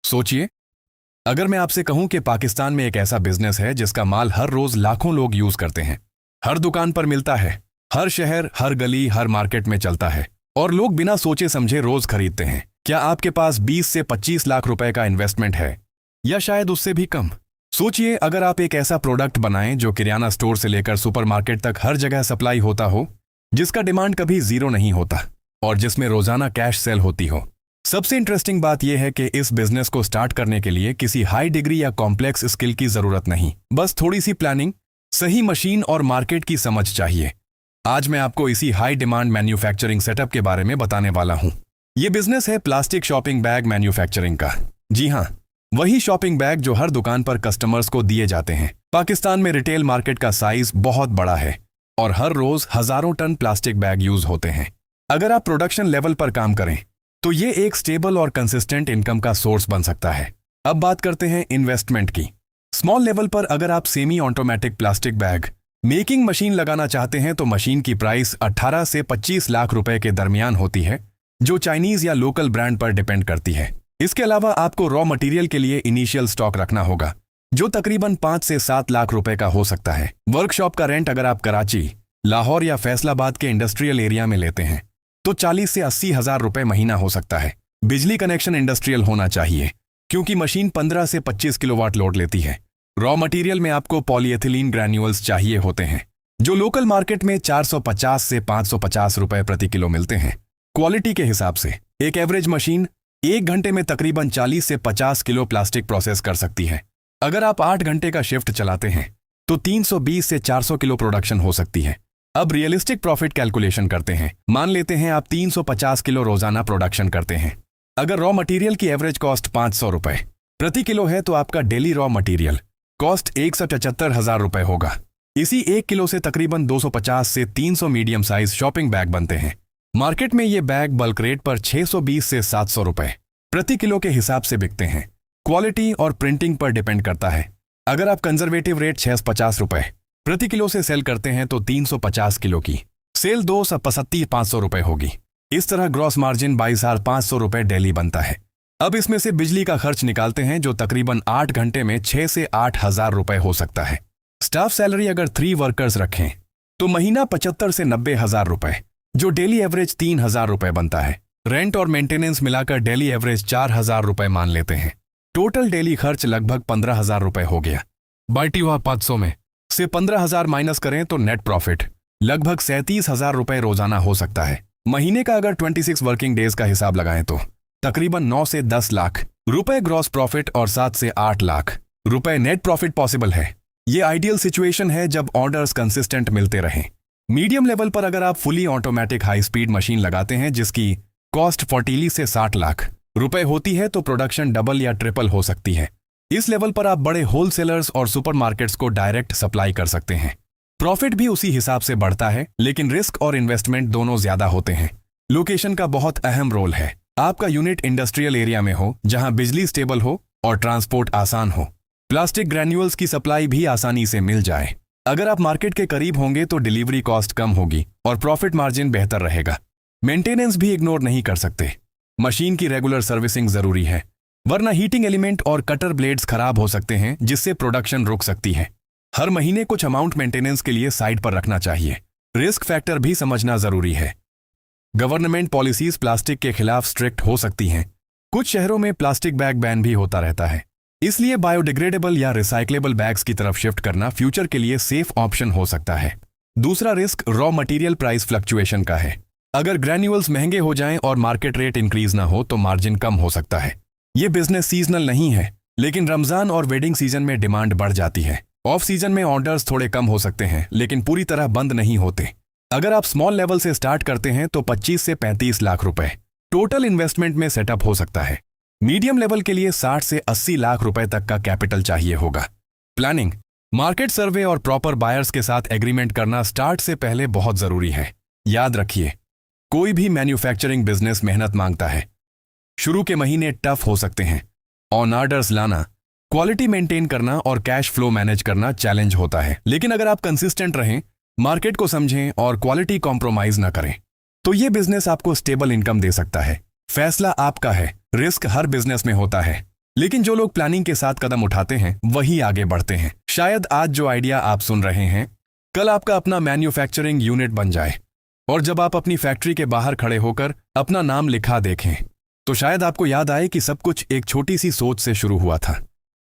सोचिए, अगर मैं आपसे कहूं कि पाकिस्तान में एक ऐसा बिजनेस है जिसका माल हर रोज लाखों लोग यूज करते हैं, हर दुकान पर मिलता है, हर शहर, हर गली, हर मार्केट में चलता है और लोग बिना सोचे समझे रोज खरीदते हैं। क्या आपके पास 20 से 25 लाख रुपए का इन्वेस्टमेंट है या शायद उससे भी कम? सोचिए, अगर आप एक ऐसा प्रोडक्ट बनाएं जो किराना स्टोर से लेकर सुपरमार्केट तक हर जगह सप्लाई होता हो, जिसका डिमांड कभी जीरो नहीं होता और जिसमें रोजाना कैश सेल होती हो। सबसे इंटरेस्टिंग बात यह है कि इस बिजनेस को स्टार्ट करने के लिए किसी हाई डिग्री या कॉम्प्लेक्स स्किल की जरूरत नहीं, बस थोड़ी सी प्लानिंग, सही मशीन और मार्केट की समझ चाहिए। आज मैं आपको इसी हाई डिमांड मैन्युफैक्चरिंग सेटअप के बारे में बताने वाला हूं। यह बिजनेस है प्लास्टिक शॉपिंग बैग मैन्युफैक्चरिंग का। जी हां, वही शॉपिंग बैग जो हर दुकान पर कस्टमर्स को दिए जाते हैं। पाकिस्तान में रिटेल मार्केट का साइज बहुत बड़ा है और हर रोज हजारों टन प्लास्टिक बैग यूज होते हैं। अगर आप प्रोडक्शन लेवल पर काम करें तो ये एक स्टेबल और कंसिस्टेंट इनकम का सोर्स बन सकता है। अब बात करते हैं इन्वेस्टमेंट की। स्मॉल लेवल पर अगर आप semi automatic plastic bag making machine लगाना चाहते हैं तो मशीन की प्राइस 18 से 25 लाख रुपए के दरमियान होती है, जो चाइनीज या लोकल ब्रांड पर डिपेंड करती है। इसके अलावा आपको रॉ मटेरियल के लिए इनिशियल स्टॉक रखना होगा, जो तकरीबन 5 से 7 लाख रुपए का हो सकता है। वर्कशॉप का रेंट अगर आप कराची, लाहौर या फैसलाबाद के इंडस्ट्रियल एरिया में लेते हैं तो 40 से 80 हजार रुपए महीना हो सकता है। बिजली कनेक्शन इंडस्ट्रियल होना चाहिए क्योंकि मशीन 15 से 25 किलोवाट लोड लेती है। रॉ मटेरियल में आपको पॉलीएथिलीन ग्रैन्यूल्स चाहिए होते हैं, जो लोकल मार्केट में 450 से 550 रुपए प्रति किलो मिलते हैं। क्वालिटी के हिसाब से एक एवरेज मशीन 1 घंटे में तकरीबन 40 से 50 किलो प्लास्टिक प्रोसेस कर सकती है। अगर आप 8 घंटे का शिफ्ट चलाते हैं तो 320 से 400 किलो प्रोडक्शन हो सकती है। अब रियलिस्टिक प्रॉफिट कैलकुलेशन करते हैं। मान लेते हैं आप 350 किलो रोजाना प्रोडक्शन करते हैं। अगर रॉ मटेरियल की एवरेज कॉस्ट 500 रुपए प्रति किलो है तो आपका डेली रॉ मटेरियल कॉस्ट 175,000 रुपए होगा। इसी 1 किलो से तकरीबन 250 से 300 मीडियम साइज शॉपिंग बैग बनते हैं। मार्केट में ये बैग बल्क रेट पर 620 से 700 रुपए प्रति किलो के हिसाब से बिकते हैं। क्वालिटी और प्रिंटिंग पर डिपेंड करता है। अगर आप कंजर्वेटिव रेट 650 रुपए प्रति किलो से सेल करते हैं तो 350 किलो की सेल 265 रुपए होगी। इस तरह ग्रॉस मार्जिन 22,500 रुपए डेली बनता है। अब इसमें से बिजली का खर्च निकालते हैं, जो तकरीबन 8 घंटे में 6 से 8 हजार रुपए हो सकता है। स्टाफ सैलरी अगर 3 वर्कर्स रखें तो महीना 75 से 90 हजार रुपए, जो डेली एवरेज 3,000 रुपए बनता है। रेंट और मेंटेनेंस मिलाकर डेली एवरेज 4,000 रुपए मान लेते हैं। टोटल डेली खर्च लगभग 15,000 रुपए हो गया। बाटी हुआ 500 में से 15,000 माइनस करें तो नेट प्रॉफिट लगभग 37,000 रुपए रोजाना हो सकता है। महीने का अगर 26 वर्किंग डेज का हिसाब लगाएं तो तकरीबन 9 से 10 लाख रुपए ग्रॉस प्रॉफिट और 7 से 8 लाख रुपए नेट प्रॉफिट पॉसिबल है। ये आइडियल सिचुएशन है जब ऑर्डर्स कंसिस्टेंट मिलते रहें। मीडियम लेवल पर अगर आप fully automatic high speed machine लगाते हैं जिसकी कॉस्ट 40 से 60 लाख रुपए होती है तो प्रोडक्शन डबल या ट्रिपल हो सकती है। इस लेवल पर आप बड़े होलसेलर्स और सुपरमार्केट्स को डायरेक्ट सप्लाई कर सकते हैं। प्रॉफिट भी उसी हिसाब से बढ़ता है, लेकिन रिस्क और इन्वेस्टमेंट दोनों ज्यादा होते हैं। लोकेशन का बहुत अहम रोल है। आपका यूनिट इंडस्ट्रियल एरिया में हो जहां बिजली स्टेबल हो और ट्रांसपोर्ट आसान हो। प्लास्टिक ग्रैन्यूल्स की सप्लाई भी आसानी से मिल जाए। अगर आप मार्केट के करीब होंगे तो डिलीवरी कॉस्ट कम होगी और प्रॉफिट मार्जिन बेहतर रहेगा। मेंटेनेंस भी इग्नोर नहीं कर सकते। मशीन की रेगुलर सर्विसिंग जरूरी है, वरना हीटिंग एलिमेंट और कटर ब्लेड्स खराब हो सकते हैं जिससे प्रोडक्शन रुक सकती है। हर महीने कुछ अमाउंट मेंटेनेंस के लिए साइड पर रखना चाहिए। रिस्क फैक्टर भी समझना जरूरी है। गवर्नमेंट पॉलिसीज प्लास्टिक के खिलाफ स्ट्रिक्ट हो सकती हैं। कुछ शहरों में प्लास्टिक बैग बैन भी होता रहता है, इसलिए बायोडिग्रेडेबल या रिसाइक्लेबल बैग्स की तरफ शिफ्ट करना फ्यूचर के लिए सेफ ऑप्शन हो सकता है। दूसरा risk raw material price fluctuation का है। अगर ग्रैन्यूल्स महंगे हो जाएं और मार्केट रेट इंक्रीज ना हो तो मार्जिन कम हो सकता है। ये बिजनेस सीजनल नहीं है, लेकिन रमजान और वेडिंग सीजन में डिमांड बढ़ जाती है। ऑफ सीजन में ऑर्डर्स थोड़े कम हो सकते हैं, लेकिन पूरी तरह बंद नहीं होते। अगर आप स्मॉल लेवल से स्टार्ट करते हैं तो 25 से 35 लाख रुपए टोटल इन्वेस्टमेंट में सेटअप हो सकता है। मीडियम लेवल के लिए 60 से 80 लाख रुपए तक का कैपिटल चाहिए होगा। प्लानिंग, मार्केट सर्वे और प्रॉपर बायर्स के साथ एग्रीमेंट करना स्टार्ट से पहले बहुत जरूरी है। याद रखिए, कोई भी मैन्युफैक्चरिंग बिजनेस मेहनत मांगता है। शुरू के महीने टफ हो सकते हैं। ऑन ऑर्डर्स लाना, क्वालिटी मेंटेन करना और कैश फ्लो मैनेज करना चैलेंज होता है, लेकिन अगर आप कंसिस्टेंट रहें, मार्केट को समझें और क्वालिटी कॉम्प्रोमाइज ना करें तो ये बिजनेस आपको स्टेबल इनकम दे सकता है। फैसला आपका है। रिस्क हर बिजनेस में होता है, लेकिन जो लोग प्लानिंग के साथ कदम उठाते हैं वही आगे बढ़ते हैं। शायद आज जो आइडिया आप सुन रहे हैं कल आपका अपना मैन्युफैक्चरिंग यूनिट बन जाए, और जब आप अपनी फैक्ट्री के बाहर खड़े होकर अपना नाम लिखा देखें तो शायद आपको याद आए कि सब कुछ एक छोटी सी सोच से शुरू हुआ था।